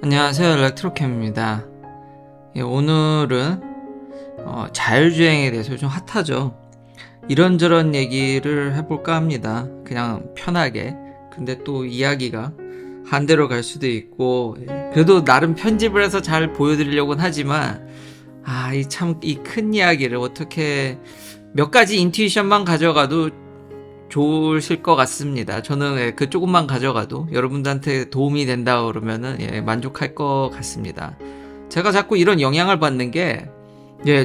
안녕하세요, 일렉트로캠입니다. 오늘은 자율주행에 대해서 좀 핫하죠. 이런저런 얘기를 해볼까 합니다. 그냥 편하게. 근데 또 이야기가 한 대로 갈 수도 있고, 그래도 나름 편집을 해서 잘 보여드리려고는 하지만 이 큰 이야기를 어떻게 몇 가지 인투이션만 가져가도 좋으실 것 같습니다. 저는 그 조금만 가져가도 여러분들한테 도움이 된다 그러면은 만족할 것 같습니다. 제가 자꾸 이런 영향을 받는 게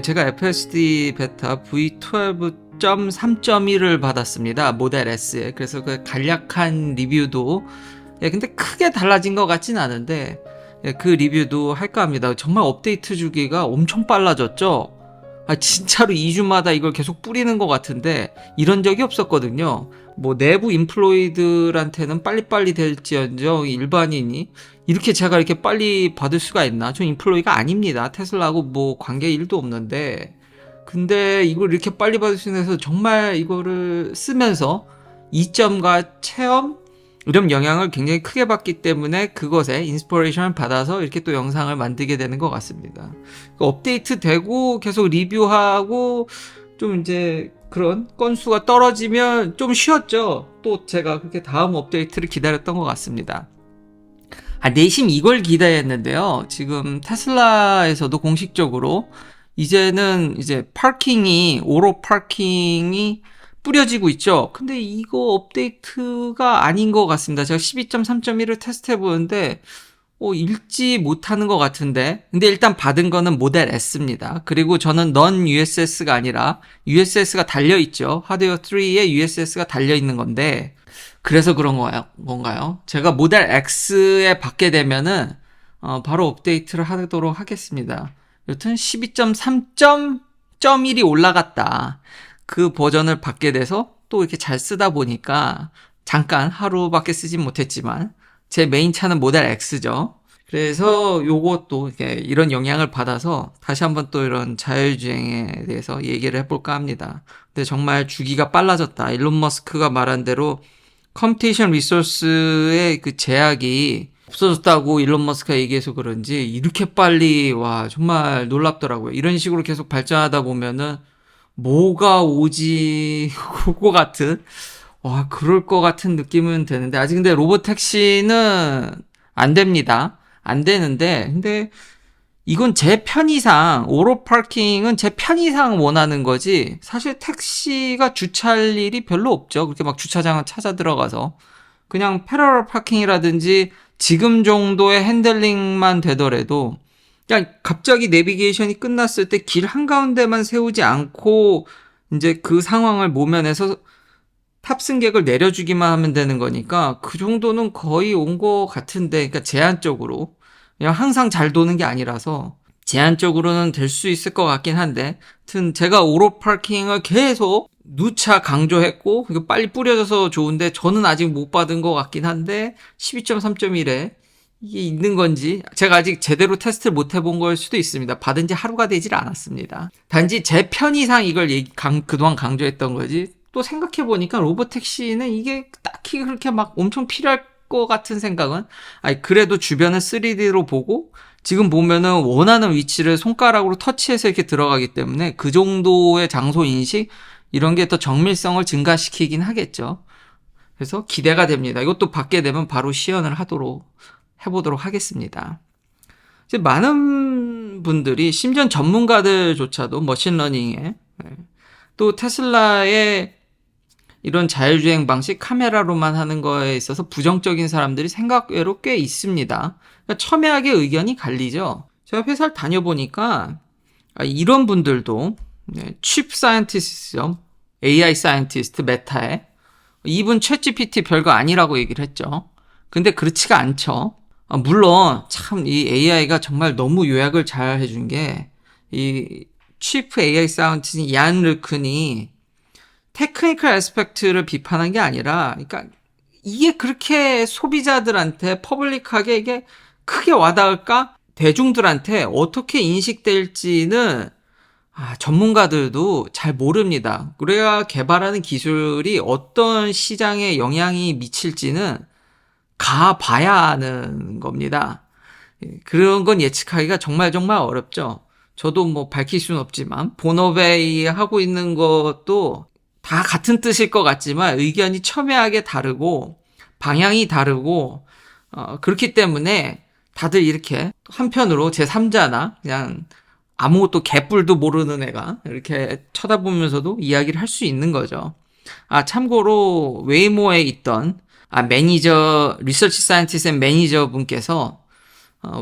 제가 FSD 베타 V12.3.1을 받았습니다. 모델 S에. 그래서 그 간략한 리뷰도 근데 크게 달라진 것 같진 않은데 그 리뷰도 할까 합니다. 정말 업데이트 주기가 엄청 빨라졌죠? 진짜로 2주마다 이걸 계속 뿌리는 것 같은데 이런 적이 없었거든요. 뭐 내부 인플로이들한테는 빨리빨리 될지언정 일반인이 이렇게 제가 이렇게 빨리 받을 수가 있나? 저 인플로이가 아닙니다. 테슬라하고 뭐 관계 1도 없는데 근데 이걸 이렇게 빨리 받을 수 있어서 정말 이거를 쓰면서 이점과 체험 이런 영향을 굉장히 크게 받기 때문에 그것에 인스피레이션을 받아서 이렇게 또 영상을 만들게 되는 것 같습니다. 업데이트 되고 계속 리뷰하고 좀 이제 그런 건수가 떨어지면 좀 쉬었죠. 또 제가 그렇게 다음 업데이트를 기다렸던 것 같습니다. 내심 이걸 기대했는데요. 지금 테슬라에서도 공식적으로 이제는 이제 오로 파킹이 뿌려지고 있죠. 근데 이거 업데이트가 아닌 것 같습니다. 제가 12.3.1을 테스트해 보는데 읽지 못하는 것 같은데 근데 일단 받은 거는 모델 S입니다. 그리고 저는 넌 USS가 아니라 USS가 달려있죠. 하드웨어 3에 USS가 달려있는 건데 그래서 그런 건가요? 제가 모델 X에 받게 되면은 바로 업데이트를 하도록 하겠습니다. 여튼 12.3.1이 올라갔다. 그 버전을 받게 돼서 또 이렇게 잘 쓰다 보니까 잠깐 하루밖에 쓰진 못했지만 제 메인 차는 모델 X죠. 그래서 요것도 이런 영향을 받아서 다시 한번 또 이런 자율주행에 대해서 얘기를 해볼까 합니다. 근데 정말 주기가 빨라졌다. 일론 머스크가 말한 대로 컴퓨테이션 리소스의 그 제약이 없어졌다고 일론 머스크가 얘기해서 그런지 이렇게 빨리 정말 놀랍더라고요. 이런 식으로 계속 발전하다 보면은 뭐가 오지 것 같은 그럴 것 같은 느낌은 드는데 아직 근데 로봇 택시는 안 됩니다. 안 되는데 근데 이건 제 편의상 오로 파킹은 제 편의상 원하는 거지 사실 택시가 주차할 일이 별로 없죠. 그렇게 막 주차장을 찾아 들어가서 그냥 패러럴 파킹이라든지 지금 정도의 핸들링만 되더라도 그냥 갑자기 내비게이션이 끝났을 때 길 한가운데만 세우지 않고 이제 그 상황을 모면해서 탑승객을 내려주기만 하면 되는 거니까 그 정도는 거의 온 것 같은데 그러니까 제한적으로 그냥 항상 잘 도는 게 아니라서 제한적으로는 될 수 있을 것 같긴 한데 하여튼 제가 오로 파킹을 계속 누차 강조했고 그게 빨리 뿌려져서 좋은데 저는 아직 못 받은 것 같긴 한데 12.3.1에 이게 있는 건지 제가 아직 제대로 테스트를 못 해본 걸 수도 있습니다. 받은 지 하루가 되질 않았습니다. 단지 제 편의상 이걸 그동안 강조했던 거지 또 생각해보니까 로보택시는 이게 딱히 그렇게 막 엄청 필요할 것 같은 생각은 그래도 주변을 3D로 보고 지금 보면은 원하는 위치를 손가락으로 터치해서 이렇게 들어가기 때문에 그 정도의 장소 인식 이런 게 더 정밀성을 증가시키긴 하겠죠. 그래서 기대가 됩니다. 이것도 받게 되면 바로 시연을 해보도록 하겠습니다. 이제 많은 분들이 심지어 전문가들조차도 머신러닝에 또 테슬라의 이런 자율주행 방식 카메라로만 하는 거에 있어서 부정적인 사람들이 생각외로 꽤 있습니다. 그러니까 첨예하게 의견이 갈리죠. 제가 회사를 다녀보니까 이런 분들도 칩 사이언티스트죠. AI 사이언티스트 메타에 이분 챗 GPT 별거 아니라고 얘기를 했죠. 근데 그렇지가 않죠. 물론 참 이 AI가 정말 너무 요약을 잘 해준 게 이 치프 AI 사이언티스트 얀 르큰이 테크니컬 애스펙트를 비판한 게 아니라 그러니까 이게 그렇게 소비자들한테 퍼블릭하게 이게 크게 와닿을까? 대중들한테 어떻게 인식될지는 전문가들도 잘 모릅니다. 우리가 개발하는 기술이 어떤 시장에 영향이 미칠지는 가봐야 하는 겁니다. 그런 건 예측하기가 정말 정말 어렵죠. 저도 뭐 밝힐 수는 없지만 본업에 하고 있는 것도 다 같은 뜻일 것 같지만 의견이 첨예하게 다르고 방향이 다르고 그렇기 때문에 다들 이렇게 한편으로 제3자나 그냥 아무것도 개뿔도 모르는 애가 이렇게 쳐다보면서도 이야기를 할 수 있는 거죠. 참고로 웨이모에 있던 매니저 리서치 사이언티스트 앤 매니저 분께서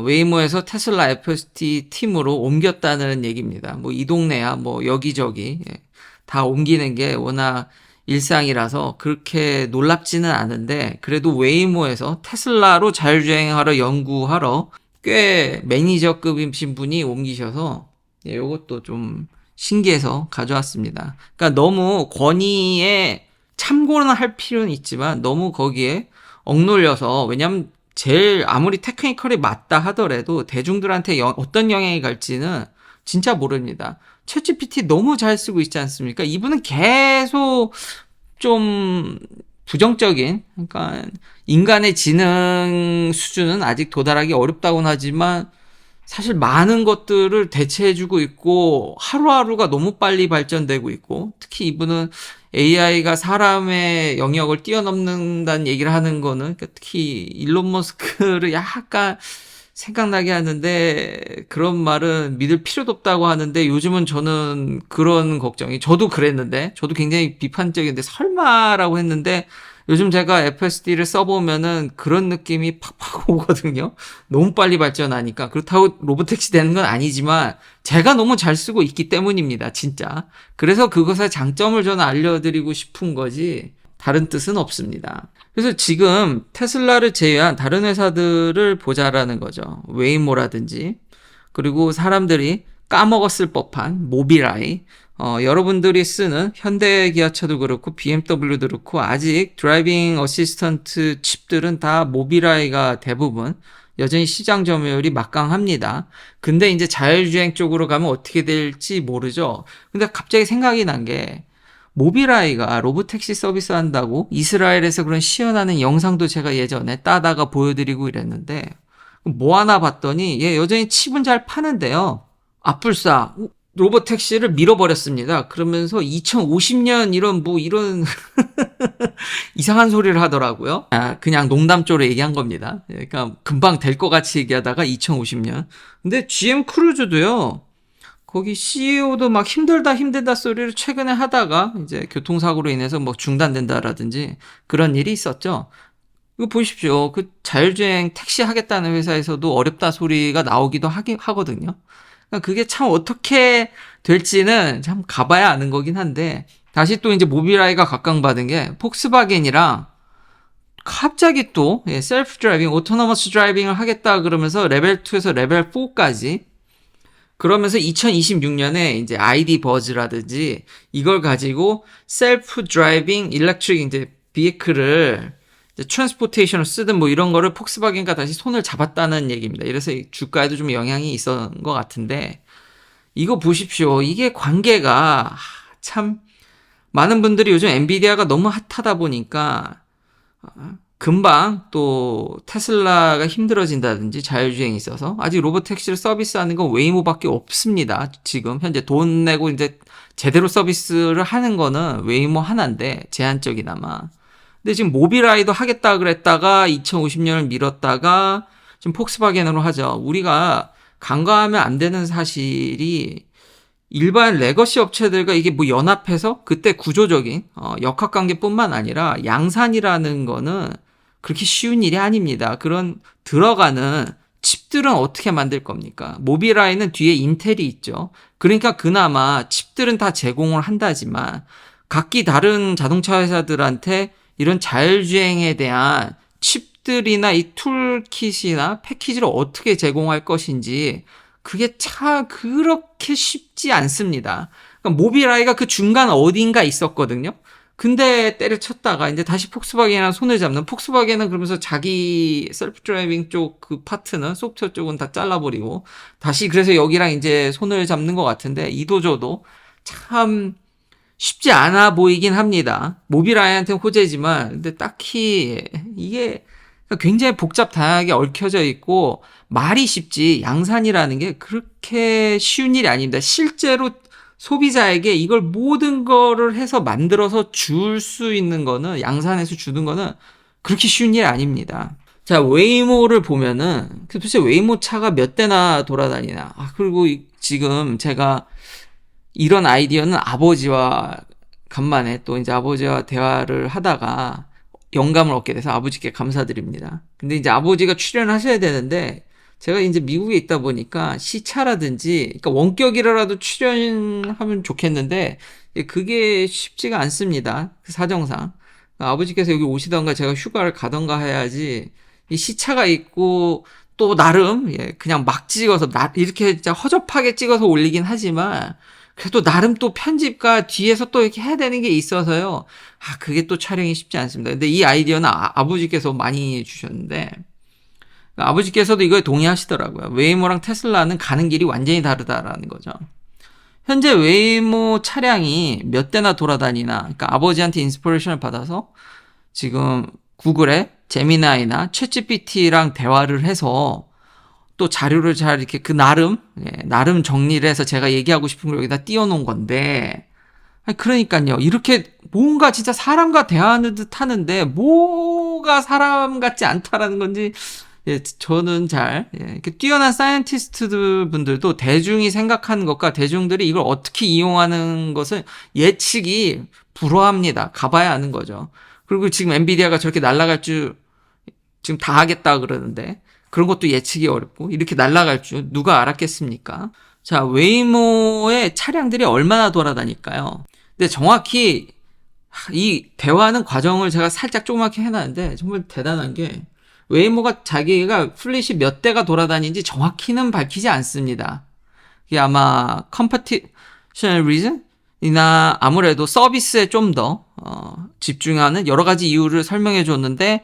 웨이모에서 테슬라 FSD 팀으로 옮겼다는 얘기입니다. 뭐 이 동네야 뭐 여기저기 다 옮기는 게 워낙 일상이라서 그렇게 놀랍지는 않은데 그래도 웨이모에서 테슬라로 자율주행하러 연구하러 꽤 매니저급이신 분이 옮기셔서 이것도 좀 신기해서 가져왔습니다. 그러니까 너무 권위에 참고는 할 필요는 있지만 너무 거기에 억눌려서 왜냐면 제일 아무리 테크니컬이 맞다 하더라도 대중들한테 어떤 영향이 갈지는 진짜 모릅니다. 챗GPT 너무 잘 쓰고 있지 않습니까? 이분은 계속 좀 부정적인, 그러니까 인간의 지능 수준은 아직 도달하기 어렵다고는 하지만 사실 많은 것들을 대체해주고 있고 하루하루가 너무 빨리 발전되고 있고 특히 이분은 AI가 사람의 영역을 뛰어넘는다는 얘기를 하는 거는 특히 일론 머스크를 약간 생각나게 하는데 그런 말은 믿을 필요도 없다고 하는데 요즘은 저는 그런 걱정이 저도 그랬는데 저도 굉장히 비판적인데 설마라고 했는데 요즘 제가 FSD를 써보면은 그런 느낌이 팍팍 오거든요. 너무 빨리 발전하니까. 그렇다고 로보택시 되는 건 아니지만 제가 너무 잘 쓰고 있기 때문입니다. 진짜. 그래서 그것의 장점을 저는 알려드리고 싶은 거지 다른 뜻은 없습니다. 그래서 지금 테슬라를 제외한 다른 회사들을 보자라는 거죠. 웨이모라든지 그리고 사람들이 까먹었을 법한 모빌아이 여러분들이 쓰는 현대기아차도 그렇고 BMW도 그렇고 아직 드라이빙 어시스턴트 칩들은 다 모빌아이가 대부분 여전히 시장 점유율이 막강합니다. 근데 이제 자율주행 쪽으로 가면 어떻게 될지 모르죠. 근데 갑자기 생각이 난 게 모빌아이가 로보택시 서비스 한다고 이스라엘에서 그런 시연하는 영상도 제가 예전에 따다가 보여드리고 이랬는데 뭐 하나 봤더니 얘 여전히 칩은 잘 파는데요. 앞불사 로보택시를 밀어버렸습니다. 그러면서 2050년 이런 이상한 소리를 하더라고요. 그냥 농담조로 얘기한 겁니다. 그러니까 금방 될 것 같이 얘기하다가 2050년. 근데 GM 크루즈도요. 거기 CEO도 막 힘들다 소리를 최근에 하다가 이제 교통사고로 인해서 뭐 중단된다라든지 그런 일이 있었죠. 이거 보십시오. 그 자율주행 택시 하겠다는 회사에서도 어렵다 소리가 나오기도 하거든요. 그러니까 그게 참 어떻게 될지는 참 가봐야 아는 거긴 한데 다시 또 이제 모빌아이가 각광받은 게 폭스바겐이랑 갑자기 또 셀프 드라이빙, 오토노머스 드라이빙을 하겠다 그러면서 레벨 2에서 레벨 4까지 그러면서 2026년에 이제 ID 버즈라든지 이걸 가지고 셀프 드라이빙 일렉트릭 이제 비에클을 트랜스포테이션을 쓰든 뭐 이런 거를 폭스바겐과 다시 손을 잡았다는 얘기입니다. 이래서 주가에도 좀 영향이 있었던 것 같은데 이거 보십시오. 이게 관계가 참 많은 분들이 요즘 엔비디아가 너무 핫하다 보니까 금방 또 테슬라가 힘들어진다든지 자율주행이 있어서 아직 로보택시를 서비스하는 건 웨이모밖에 없습니다. 지금 현재 돈 내고 이제 제대로 서비스를 하는 거는 웨이모 하나인데 제한적이나마. 근데 지금 모빌아이도 하겠다 그랬다가 2050년을 미뤘다가 지금 폭스바겐으로 하죠. 우리가 간과하면 안 되는 사실이 일반 레거시 업체들과 이게 뭐 연합해서 그때 구조적인 역학관계뿐만 아니라 양산이라는 거는 그렇게 쉬운 일이 아닙니다. 그런 들어가는 칩들은 어떻게 만들 겁니까? 모빌아이는 뒤에 인텔이 있죠. 그러니까 그나마 칩들은 다 제공을 한다지만 각기 다른 자동차 회사들한테 이런 자율주행에 대한 칩들이나 이 툴킷이나 패키지를 어떻게 제공할 것인지 그게 참 그렇게 쉽지 않습니다. 그러니까 모빌아이가 그 중간 어딘가 있었거든요. 근데 때려쳤다가 이제 다시 폭스바겐이랑 손을 잡는 폭스바겐은 그러면서 자기 셀프 드라이빙 쪽 그 파트는 소프트웨어 쪽은 다 잘라버리고 다시 그래서 여기랑 이제 손을 잡는 것 같은데 이도저도 참 쉽지 않아 보이긴 합니다. 모빌아이한테는 호재지만 근데 딱히 이게 굉장히 다양하게 얽혀져 있고 말이 쉽지 양산이라는 게 그렇게 쉬운 일이 아닙니다. 실제로 소비자에게 이걸 모든 거를 해서 만들어서 줄 수 있는 거는 양산해서 주는 거는 그렇게 쉬운 일이 아닙니다. 자, 웨이모를 보면은 도대체 웨이모 차가 몇 대나 돌아다니나. 그리고 지금 제가 이런 아이디어는 아버지와 간만에 또 이제 아버지와 대화를 하다가 영감을 얻게 돼서 아버지께 감사드립니다. 근데 이제 아버지가 출연하셔야 되는데 제가 이제 미국에 있다 보니까 시차라든지 그러니까 원격이라도 출연하면 좋겠는데 그게 쉽지가 않습니다. 그 사정상. 아버지께서 여기 오시던가 제가 휴가를 가던가 해야지 이 시차가 있고 또 나름 그냥 막 찍어서 이렇게 진짜 허접하게 찍어서 올리긴 하지만 그래도 나름 또 편집과 뒤에서 또 이렇게 해야 되는 게 있어서요. 그게 또 촬영이 쉽지 않습니다. 근데 이 아이디어는 아버지께서 많이 주셨는데 아버지께서도 이거에 동의하시더라고요. 웨이모랑 테슬라는 가는 길이 완전히 다르다라는 거죠. 현재 웨이모 차량이 몇 대나 돌아다니나, 그러니까 아버지한테 인스피레이션을 받아서 지금 구글의 제미나이나 챗GPT랑 대화를 해서 또 자료를 잘 이렇게 나름 정리를 해서 제가 얘기하고 싶은 걸 여기다 띄워놓은 건데, 그러니까요. 이렇게 뭔가 진짜 사람과 대화하는 듯 하는데 뭐가 사람 같지 않다라는 건지 저는 이렇게 뛰어난 사이언티스트 분들도 대중이 생각하는 것과 대중들이 이걸 어떻게 이용하는 것을 예측이 불허합니다. 가봐야 아는 거죠. 그리고 지금 엔비디아가 저렇게 날아갈 줄 지금 다 하겠다 그러는데 그런 것도 예측이 어렵고 이렇게 날아갈 줄 누가 알았겠습니까? 자, 웨이모의 차량들이 얼마나 돌아다닐까요? 근데 정확히 이 대화하는 과정을 제가 살짝 조그맣게 해놨는데 정말 대단한 게 웨이모가 자기가 플릿이 몇 대가 돌아다니는지 정확히는 밝히지 않습니다. 이게 아마 competition reason? 이나 아무래도 서비스에 좀 더 집중하는 여러 가지 이유를 설명해 줬는데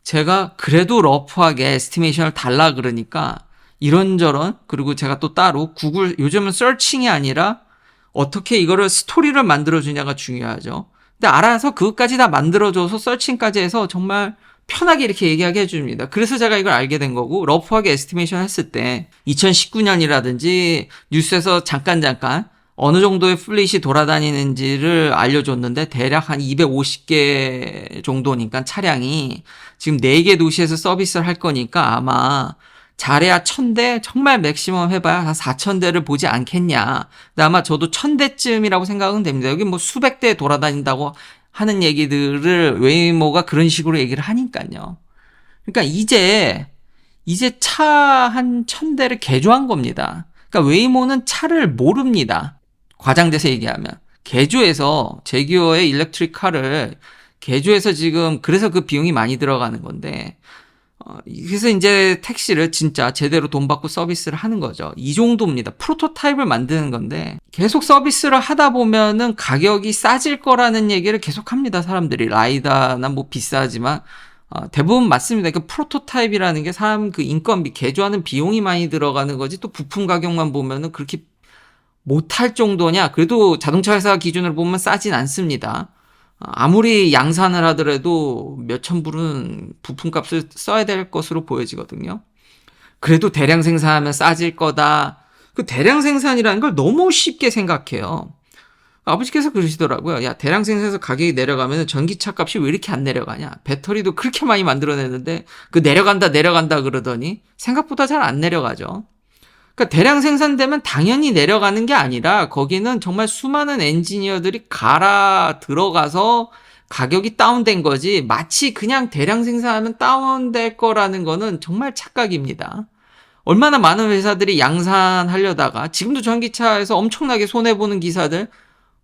제가 그래도 러프하게 에스티메이션을 달라 그러니까 이런저런 그리고 제가 또 따로 구글 요즘은 서칭이 아니라 어떻게 이거를 스토리를 만들어주냐가 중요하죠. 근데 알아서 그것까지 다 만들어줘서 서칭까지 해서 정말 편하게 이렇게 얘기하게 해줍니다. 그래서 제가 이걸 알게 된 거고 러프하게 에스티메이션 했을 때 2019년이라든지 뉴스에서 잠깐 어느 정도의 플릿이 돌아다니는지를 알려줬는데 대략 한 250개 정도니까 차량이 지금 4개 도시에서 서비스를 할 거니까 아마 잘해야 1000대 정말 맥시멈 해봐야 한 4000대를 보지 않겠냐. 근데 아마 저도 1000대쯤이라고 생각은 됩니다. 여기 뭐 수백 대 돌아다닌다고 하는 얘기들을 웨이모가 그런 식으로 얘기를 하니까요. 그러니까 이제 차 한 1000대를 개조한 겁니다. 그러니까 웨이모는 차를 모릅니다. 과장돼서 얘기하면 개조해서 제규어의 일렉트릭 카를 개조해서 지금 그래서 그 비용이 많이 들어가는 건데 그래서 이제 택시를 진짜 제대로 돈 받고 서비스를 하는 거죠. 이 정도입니다. 프로토타입을 만드는 건데 계속 서비스를 하다 보면은 가격이 싸질 거라는 얘기를 계속 합니다. 사람들이 라이다나 뭐 비싸지만 대부분 맞습니다. 그 프로토타입이라는 게 사람 그 인건비 개조하는 비용이 많이 들어가는 거지 또 부품 가격만 보면은 그렇게 못할 정도냐? 그래도 자동차 회사 기준으로 보면 싸진 않습니다. 아무리 양산을 하더라도 몇천 불은 부품값을 써야 될 것으로 보여지거든요. 그래도 대량 생산하면 싸질 거다. 그 대량 생산이라는 걸 너무 쉽게 생각해요. 아버지께서 그러시더라고요. 야, 대량 생산해서 가격이 내려가면 전기차 값이 왜 이렇게 안 내려가냐? 배터리도 그렇게 많이 만들어내는데 그 내려간다 그러더니 생각보다 잘 안 내려가죠. 그러니까 대량 생산되면 당연히 내려가는 게 아니라 거기는 정말 수많은 엔지니어들이 갈아 들어가서 가격이 다운된 거지 마치 그냥 대량 생산하면 다운될 거라는 거는 정말 착각입니다. 얼마나 많은 회사들이 양산하려다가 지금도 전기차에서 엄청나게 손해보는 기사들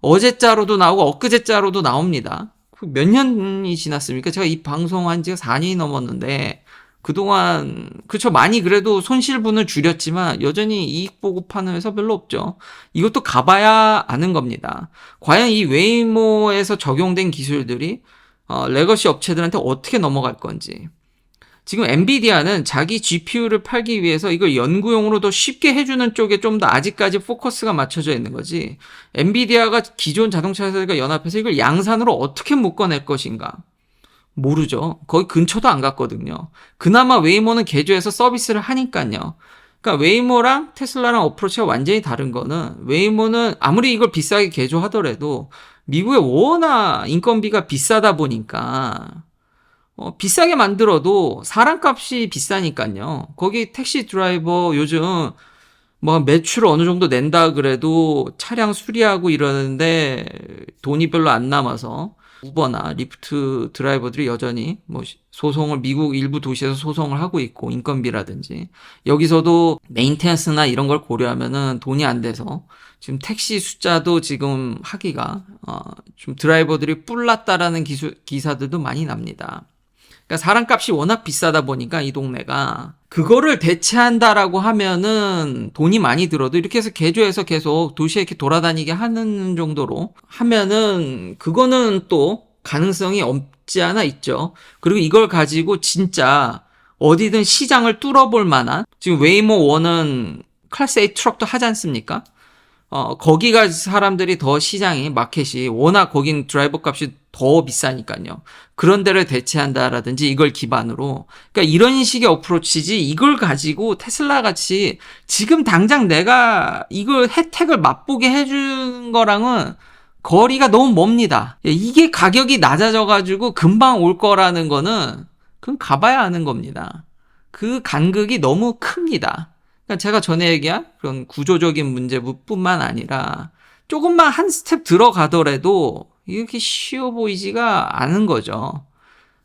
어제자로도 나오고 엊그제자로도 나옵니다. 몇 년이 지났습니까? 제가 이 방송한 지가 4년이 넘었는데 그동안 그쵸 많이 그래도 손실분을 줄였지만 여전히 이익 보고 파는 회사 별로 없죠. 이것도 가봐야 아는 겁니다. 과연 이 웨이모에서 적용된 기술들이 레거시 업체들한테 어떻게 넘어갈 건지. 지금 엔비디아는 자기 GPU를 팔기 위해서 이걸 연구용으로 더 쉽게 해주는 쪽에 좀 더 아직까지 포커스가 맞춰져 있는 거지. 엔비디아가 기존 자동차 회사들과 연합해서 이걸 양산으로 어떻게 묶어낼 것인가. 모르죠. 거의 근처도 안 갔거든요. 그나마 웨이모는 개조해서 서비스를 하니까요. 그러니까 웨이모랑 테슬라랑 어프로치가 완전히 다른 거는 웨이모는 아무리 이걸 비싸게 개조하더라도 미국에 워낙 인건비가 비싸다 보니까 비싸게 만들어도 사람값이 비싸니까요. 거기 택시 드라이버 요즘 뭐 매출 어느 정도 낸다 그래도 차량 수리하고 이러는데 돈이 별로 안 남아서 우버나 리프트 드라이버들이 여전히 뭐 소송을 미국 일부 도시에서 소송을 하고 있고 인건비라든지 여기서도 메인테넌스나 이런 걸 고려하면은 돈이 안 돼서 지금 택시 숫자도 지금 하기가 좀 드라이버들이 뿔났다라는 기사들도 많이 납니다. 그러니까 사람값이 워낙 비싸다 보니까 이 동네가 그거를 대체한다라고 하면은 돈이 많이 들어도 이렇게 해서 개조해서 계속 도시에 이렇게 돌아다니게 하는 정도로 하면은 그거는 또 가능성이 없지 않아 있죠. 그리고 이걸 가지고 진짜 어디든 시장을 뚫어볼 만한 지금 웨이모 1은 클래스 A 트럭도 하지 않습니까? 거기가 사람들이 더 시장이 마켓이 워낙 거긴 드라이버 값이 더 비싸니까요. 그런 데를 대체한다라든지 이걸 기반으로 그러니까 이런 식의 어프로치지 이걸 가지고 테슬라 같이 지금 당장 내가 이걸 혜택을 맛보게 해준 거랑은 거리가 너무 멉니다. 이게 가격이 낮아져 가지고 금방 올 거라는 거는 그건 가봐야 아는 겁니다. 그 간극이 너무 큽니다. 그러니까 제가 전에 얘기한 그런 구조적인 문제뿐만 아니라 조금만 한 스텝 들어가더라도 이렇게 쉬워 보이지가 않은 거죠.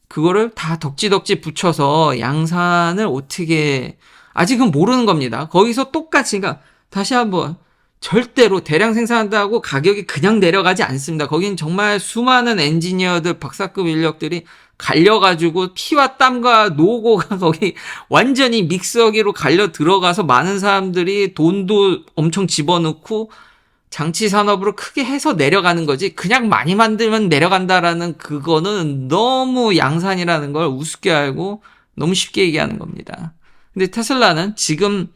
그거를 다 덕지덕지 붙여서 양산을 어떻게 아직은 모르는 겁니다. 거기서 똑같이 그러니까 다시 한번 절대로 대량 생산한다고 가격이 그냥 내려가지 않습니다. 거긴 정말 수많은 엔지니어들 박사급 인력들이 갈려가지고 피와 땀과 노고가 거기 완전히 믹서기로 갈려 들어가서 많은 사람들이 돈도 엄청 집어넣고 장치 산업으로 크게 해서 내려가는 거지 그냥 많이 만들면 내려간다라는 그거는 너무 양산이라는 걸 우습게 알고 너무 쉽게 얘기하는 겁니다. 근데 테슬라는 지금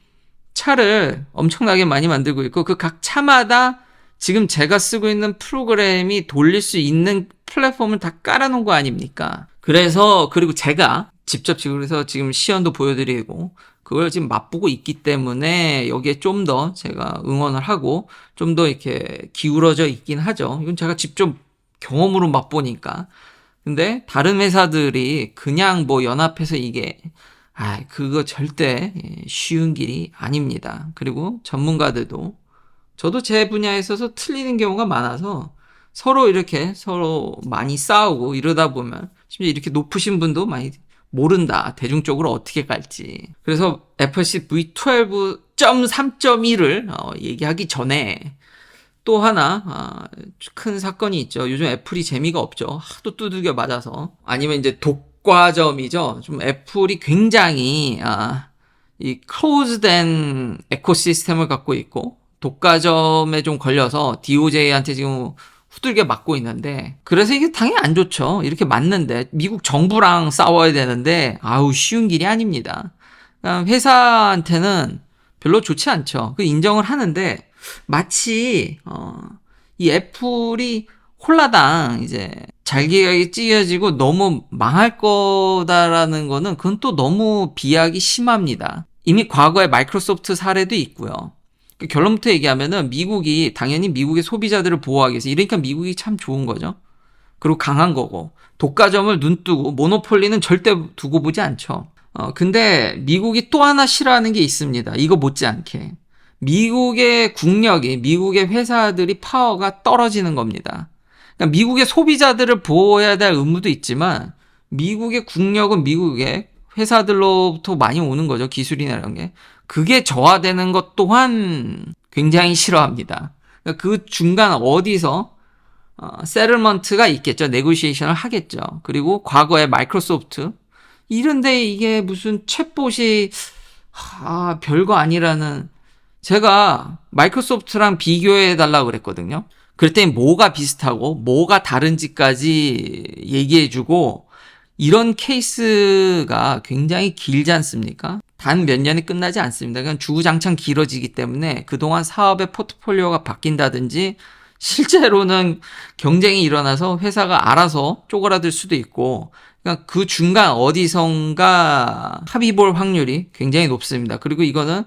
차를 엄청나게 많이 만들고 있고 그 각 차마다 지금 제가 쓰고 있는 프로그램이 돌릴 수 있는 플랫폼을 다 깔아놓은 거 아닙니까? 그래서 그리고 제가 직접 그래서 지금 시연도 보여드리고 그걸 지금 맛보고 있기 때문에 여기에 좀 더 제가 응원을 하고 좀 더 이렇게 기울어져 있긴 하죠. 이건 제가 직접 경험으로 맛보니까. 근데 다른 회사들이 그냥 뭐 연합해서 이게 그거 절대 쉬운 길이 아닙니다. 그리고 전문가들도 저도 제 분야에 있어서 틀리는 경우가 많아서 서로 이렇게 서로 많이 싸우고 이러다 보면 심지어 이렇게 높으신 분도 많이 모른다. 대중적으로 어떻게 갈지. 그래서 FSC V12.3.1을 얘기하기 전에 또 하나 큰 사건이 있죠. 요즘 애플이 재미가 없죠. 하도 두들겨 맞아서. 아니면 이제 독과점이죠. 좀 애플이 굉장히 이 클로즈된 에코시스템을 갖고 있고 독과점에 좀 걸려서 DOJ한테 지금 후들겨 맞고 있는데 그래서 이게 당연히 안 좋죠. 이렇게 맞는데 미국 정부랑 싸워야 되는데 쉬운 길이 아닙니다. 그러니까 회사한테는 별로 좋지 않죠. 그 인정을 하는데 마치 이 애플이 홀라당 이제 잘게 찢어지고 너무 망할 거다라는 거는 그건 또 너무 비약이 심합니다. 이미 과거에 마이크로소프트 사례도 있고요. 결론부터 얘기하면은 미국이 당연히 미국의 소비자들을 보호하기 위해서 이러니까 미국이 참 좋은 거죠. 그리고 강한 거고 독과점을 눈뜨고 모노폴리는 절대 두고 보지 않죠. 근데 미국이 또 하나 싫어하는 게 있습니다. 이거 못지않게 미국의 국력이 미국의 회사들이 파워가 떨어지는 겁니다. 그러니까 미국의 소비자들을 보호해야 될 의무도 있지만 미국의 국력은 미국의 회사들로부터 많이 오는 거죠. 기술이나 이런 게. 그게 저하되는 것 또한 굉장히 싫어합니다. 그러니까 그 중간 어디서 세틀먼트가 있겠죠. 네고시에이션을 하겠죠. 그리고 과거에 마이크로소프트 이런데 이게 무슨 챗봇이 별거 아니라는 제가 마이크로소프트랑 비교해 달라고 그랬거든요. 그랬더니 뭐가 비슷하고 뭐가 다른지까지 얘기해주고 이런 케이스가 굉장히 길지 않습니까? 단 몇 년이 끝나지 않습니다. 그냥 주구장창 길어지기 때문에 그동안 사업의 포트폴리오가 바뀐다든지 실제로는 경쟁이 일어나서 회사가 알아서 쪼그라들 수도 있고, 그러니까 그 중간 어디선가 합의 볼 확률이 굉장히 높습니다. 그리고 이거는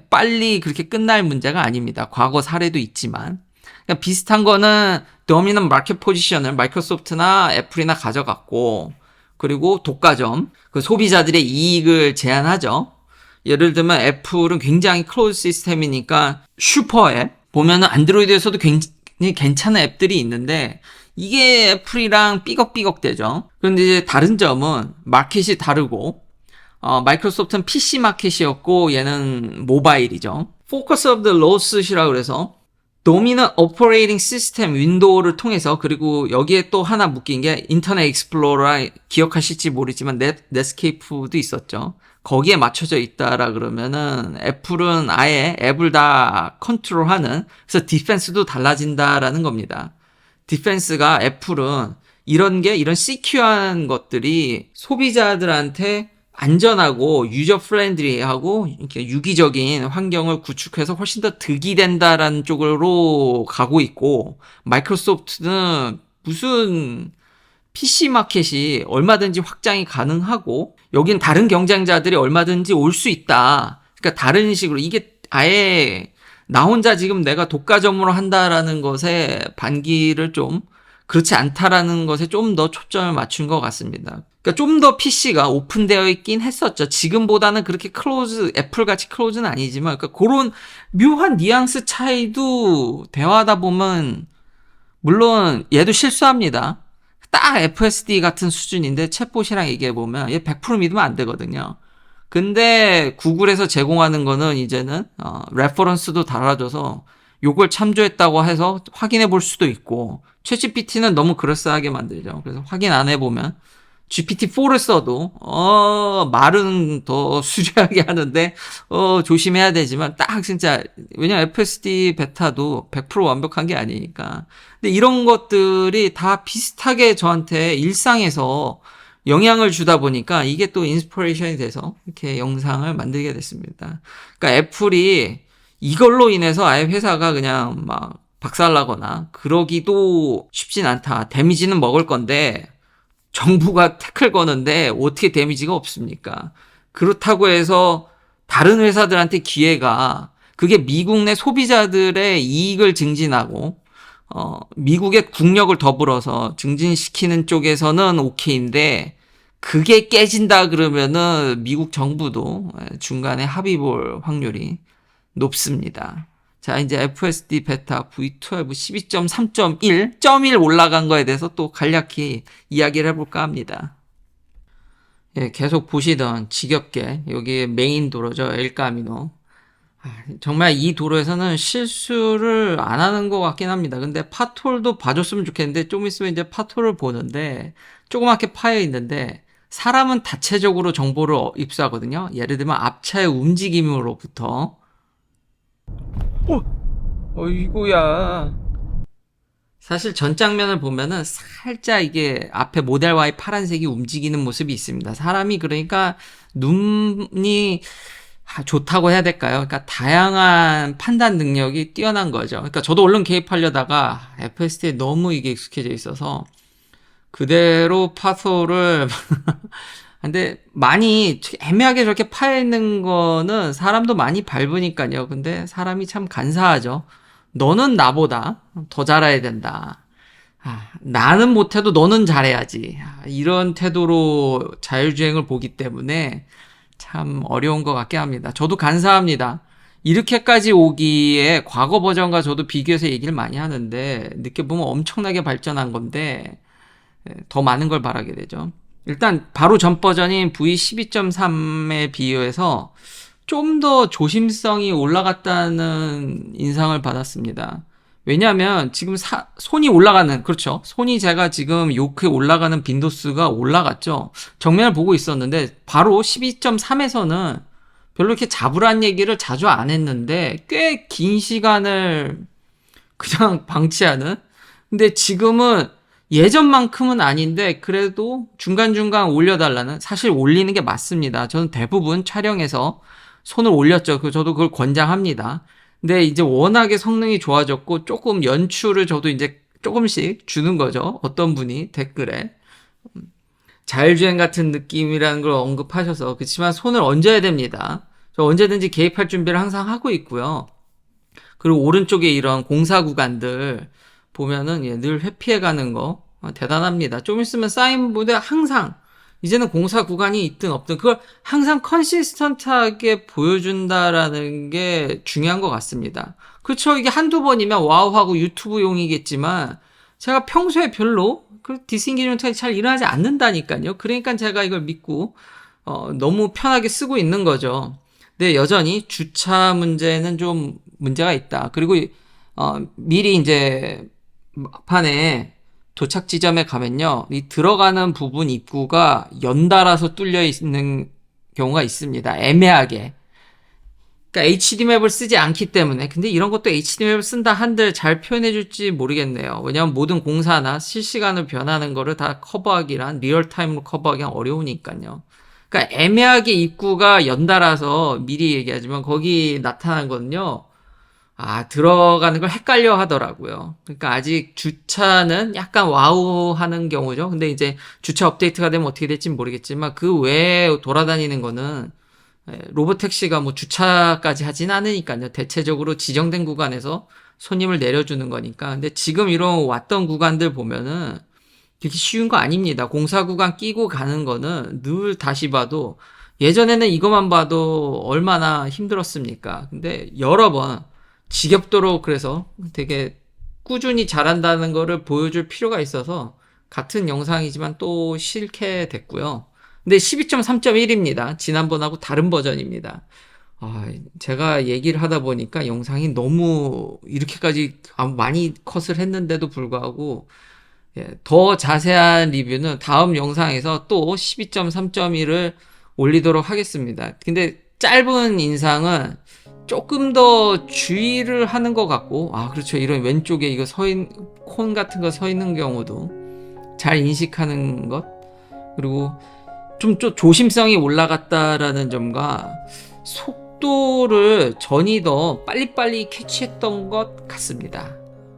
빨리 그렇게 끝날 문제가 아닙니다. 과거 사례도 있지만. 그러니까 비슷한 거는 도미넌 마켓 포지션을 마이크로소프트나 애플이나 가져갔고, 그리고 독과점, 그 소비자들의 이익을 제한하죠. 예를 들면 애플은 굉장히 클로즈 시스템이니까 슈퍼 앱, 보면은 안드로이드에서도 굉장히 괜찮은 앱들이 있는데 이게 애플이랑 삐걱삐걱 되죠. 그런데 이제 다른 점은 마켓이 다르고, 마이크로소프트는 PC 마켓이었고 얘는 모바일이죠. Focus of the Laws이라고 그래서 도미넌 오퍼레이팅 시스템 윈도우를 통해서, 그리고 여기에 또 하나 묶인 게 인터넷 익스플로러, 기억하실지 모르지만 넷스케이프도 있었죠. 거기에 맞춰져 있다라 그러면은 애플은 아예 앱을 다 컨트롤하는, 그래서 디펜스도 달라진다라는 겁니다. 디펜스가 애플은 이런 시큐어한 것들이 소비자들한테 안전하고 유저 프렌드리하고 이렇게 유기적인 환경을 구축해서 훨씬 더 득이 된다라는 쪽으로 가고 있고, 마이크로소프트는 무슨 PC 마켓이 얼마든지 확장이 가능하고 여긴 다른 경쟁자들이 얼마든지 올 수 있다. 그러니까 다른 식으로 이게 아예 나 혼자 지금 내가 독과점으로 한다라는 것에 반기를 좀, 그렇지 않다라는 것에 좀 더 초점을 맞춘 것 같습니다. 그러니까 좀 더 PC가 오픈되어 있긴 했었죠. 지금보다는 그렇게 클로즈, 애플같이 클로즈는 아니지만, 그러니까 그런 묘한 뉘앙스 차이도 대화하다 보면, 물론 얘도 실수합니다. 딱 FSD 같은 수준인데 챗봇이랑 얘기해보면 얘 100% 믿으면 안 되거든요. 근데 구글에서 제공하는 거는 이제는 레퍼런스도 달아줘서 요걸 참조했다고 해서 확인해 볼 수도 있고, 챗GPT는 너무 그럴싸하게 만들죠. 그래서 확인 안 해보면 GPT-4를 써도 말은 더 수려하게 하는데 조심해야 되지만, 딱 진짜, 왜냐면 FSD 베타도 100% 완벽한 게 아니니까. 근데 이런 것들이 다 비슷하게 저한테 일상에서 영향을 주다 보니까 이게 또 인스피레이션이 돼서 이렇게 영상을 만들게 됐습니다. 그러니까 애플이 이걸로 인해서 아예 회사가 그냥 막 박살나거나 그러기도 쉽진 않다. 데미지는 먹을 건데 정부가 태클 거는데 어떻게 데미지가 없습니까? 그렇다고 해서 다른 회사들한테 기회가, 그게 미국 내 소비자들의 이익을 증진하고 미국의 국력을 더불어서 증진시키는 쪽에서는 오케이인데, 그게 깨진다 그러면은 미국 정부도 중간에 합의 볼 확률이 높습니다. 자, 이제 FSD 베타 V12 12.3.1, 0.1 올라간 거에 대해서 또 간략히 이야기를 해볼까 합니다. 예, 계속 보시던 지겹게 여기 메인 도로죠. 엘카미노. 정말 이 도로에서는 실수를 안 하는 것 같긴 합니다. 근데 파톨도 봐줬으면 좋겠는데, 좀 있으면 이제 파톨을 보는데 조그맣게 파여 있는데 사람은 다체적으로 정보를 입수하거든요. 예를 들면 앞차의 움직임으로부터. 어이구야. 사실 전 장면을 보면은 살짝 이게 앞에 모델 Y 파란색이 움직이는 모습이 있습니다. 사람이 그러니까 눈이 좋다고 해야 될까요? 그러니까 다양한 판단 능력이 뛰어난 거죠. 그러니까 저도 얼른 개입하려다가 FSD에 너무 이게 익숙해져 있어서 그대로 파소를 근데 많이 애매하게 저렇게 파여 있는 거는 사람도 많이 밟으니까요. 근데 사람이 참 간사하죠. 너는 나보다 더 잘해야 된다. 나는 못해도 너는 잘해야지. 이런 태도로 자율주행을 보기 때문에 참 어려운 것 같게 합니다. 저도 간사합니다. 이렇게까지 오기에 과거 버전과 저도 비교해서 얘기를 많이 하는데, 느껴보면 엄청나게 발전한 건데 더 많은 걸 바라게 되죠. 일단 바로 전 버전인 V12.3에 비교해서 좀 더 조심성이 올라갔다는 인상을 받았습니다. 왜냐하면 지금 손이 올라가는, 그렇죠, 손이 제가 지금 요크에 올라가는 빈도수가 올라갔죠. 정면을 보고 있었는데 바로 12.3에서는 별로 이렇게 잡으란 얘기를 자주 안 했는데 꽤 긴 시간을 그냥 방치하는. 근데 지금은 예전만큼은 아닌데 그래도 중간중간 올려달라는, 사실 올리는 게 맞습니다. 저는 대부분 촬영에서 손을 올렸죠. 저도 그걸 권장합니다. 근데 이제 워낙에 성능이 좋아졌고 조금 연출을 저도 이제 조금씩 주는 거죠. 어떤 분이 댓글에 자율주행 같은 느낌이라는 걸 언급하셔서 그렇지만 손을 얹어야 됩니다. 저 언제든지 개입할 준비를 항상 하고 있고요. 그리고 오른쪽에 이런 공사 구간들 보면은 늘 회피해가는 거 대단합니다. 좀 있으면 사인보드에 항상 이제는 공사 구간이 있든 없든 그걸 항상 컨시스턴트하게 보여준다라는 게 중요한 것 같습니다. 그렇죠. 이게 한두 번이면 와우하고 유튜브용이겠지만 제가 평소에 별로 그 디스인기지먼트 잘 일어나지 않는다니까요. 그러니까 제가 이걸 믿고 너무 편하게 쓰고 있는 거죠. 근데 여전히 주차 문제는 좀 문제가 있다. 그리고 미리 이제 막판에 도착 지점에 가면요, 이 들어가는 부분 입구가 연달아서 뚫려 있는 경우가 있습니다. 애매하게. 그러니까 HD맵을 쓰지 않기 때문에. 근데 이런 것도 HD맵을 쓴다 한들 잘 표현해 줄지 모르겠네요. 왜냐하면 모든 공사나 실시간으로 변하는 거를 다 커버하기란, 리얼타임으로 커버하기는 어려우니까요. 그러니까 애매하게 입구가 연달아서 미리 얘기하지만 거기 나타난 거는요, 들어가는 걸 헷갈려 하더라고요. 그러니까 아직 주차는 약간 와우 하는 경우죠. 근데 이제 주차 업데이트가 되면 어떻게 될지 모르겠지만 그 외에 돌아다니는 거는 로보택시가 뭐 주차까지 하진 않으니까요. 대체적으로 지정된 구간에서 손님을 내려주는 거니까. 근데 지금 이런 왔던 구간들 보면은 그렇게 쉬운 거 아닙니다. 공사 구간 끼고 가는 거는 늘 다시 봐도 예전에는 이것만 봐도 얼마나 힘들었습니까? 근데 여러 번 지겹도록 그래서 되게 꾸준히 잘한다는 거를 보여줄 필요가 있어서 같은 영상이지만 또 싫게 됐고요. 근데 12.3.1입니다. 지난번하고 다른 버전입니다. 제가 얘기를 하다 보니까 영상이 너무 이렇게까지 많이 컷을 했는데도 불구하고 더 자세한 리뷰는 다음 영상에서 또 12.3.1을 올리도록 하겠습니다. 근데 짧은 인상은 조금 더 주의를 하는 것 같고, 그렇죠. 이런 왼쪽에 이거 콘 같은 거 서 있는 경우도 잘 인식하는 것, 그리고 좀 조심성이 올라갔다라는 점과 속도를 전이 더 빨리빨리 캐치했던 것 같습니다.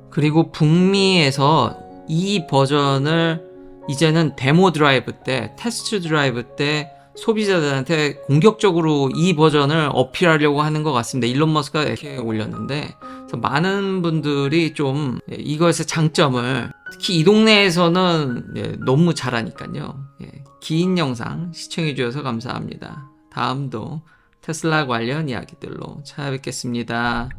그리고 북미에서 이 버전을 이제는 데모 드라이브 때, 테스트 드라이브 때 소비자들한테 공격적으로 이 버전을 어필하려고 하는 것 같습니다. 일론 머스크가 이렇게 올렸는데, 그래서 많은 분들이 좀 이것의 장점을, 특히 이 동네에서는 너무 잘하니까요. 긴 영상 시청해 주셔서 감사합니다. 다음도 테슬라 관련 이야기들로 찾아뵙겠습니다.